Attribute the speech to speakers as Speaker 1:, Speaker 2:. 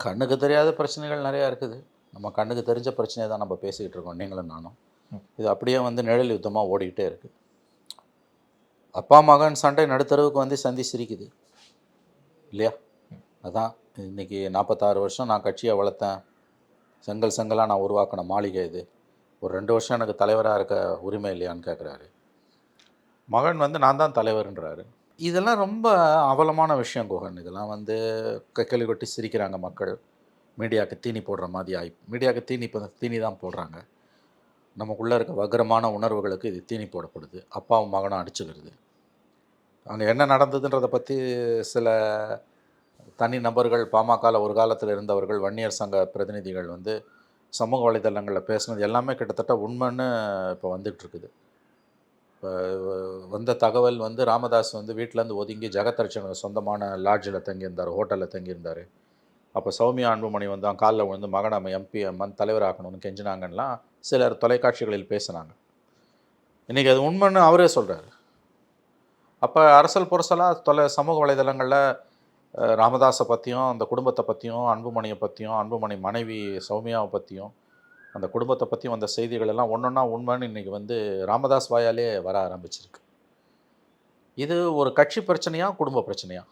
Speaker 1: கண்ணுக்கு தெரியாத பிரச்சனைகள் நிறையா இருக்குது. நம்ம கண்ணுக்கு தெரிஞ்ச பிரச்சனையை தான் நம்ம பேசிக்கிட்டு இருக்கோம், நீங்களும் நானும். இது அப்படியே வந்து நிழல் யுத்தமாக ஓடிக்கிட்டே இருக்குது. அப்பா மகன் சண்டை நடுத்தருவுக்கு வந்து சந்தி சிரிக்குது இல்லையா? அதான் இன்றைக்கி 46 வருஷம் நான் கட்சியை வளர்த்தேன், செங்கல் செங்கலாக நான் உருவாக்கின மாளிகை இது, ஒரு 2 வருஷம் எனக்கு தலைவராக இருக்க உரிமை இல்லையான்னு கேட்குறாரு. மகன் வந்து நான் தான் தலைவர்ன்றாரு. இதெல்லாம் ரொம்ப அவலமான விஷயம் குகன். இதெல்லாம் வந்து கேள்வி கொட்டி சிரிக்கிறாங்க மக்கள். மீடியாவுக்கு தீனி போடுற மாதிரி மீடியாவுக்கு தீனி தான் போடுறாங்க. நமக்குள்ளே இருக்க வக்ரமான உணர்வுகளுக்கு இது தீனி போடப்படுது. அப்பாவும் மகனும் அடிச்சுக்கிறது. அங்கே என்ன நடந்ததுன்றதை பற்றி சில தனி நபர்கள், பாமகவில் ஒரு காலத்தில் இருந்தவர்கள், வன்னியர் சங்க பிரதிநிதிகள் வந்து சமூக வலைதளங்களில் பேசுனது எல்லாமே கிட்டத்தட்ட உண்மைன்னு இப்போ வந்துட்டுருக்குது. இப்போ வந்த தகவல் வந்து ராமதாஸ் வந்து வீட்டிலேருந்து ஒதுங்கி ஜெகதர்ஷனுக்கு சொந்தமான லாட்ஜில் தங்கியிருந்தார், ஹோட்டலில் தங்கியிருந்தார். அப்போ சௌமியா அன்புமணி வந்து காலில் விழுந்து மகனை எம்பி தலைவராக்கணும்னு கெஞ்சினாங்கலாம் சிலர் தொலைக்காட்சிகளில் பேசுனாங்க. இன்றைக்கி அது உண்மைன்னு அவரே சொல்கிறார். அப்போ அரசல் புரசலாக சமூக வலைதளங்களில் ராமதாஸை பற்றியும், அந்த குடும்பத்தை பற்றியும், அன்புமணியை பற்றியும், அன்புமணி மனைவி சௌமியாவை பற்றியும், அந்த குடும்பத்தை பற்றியும் அந்த செய்திகள் எல்லாம் ஒன்றொன்னா உண்மைன்னு இன்றைக்கி வந்து ராமதாஸ் வாயாலே வர ஆரம்பிச்சிருக்கு. இது ஒரு கட்சி பிரச்சனையா, குடும்ப பிரச்சனையா?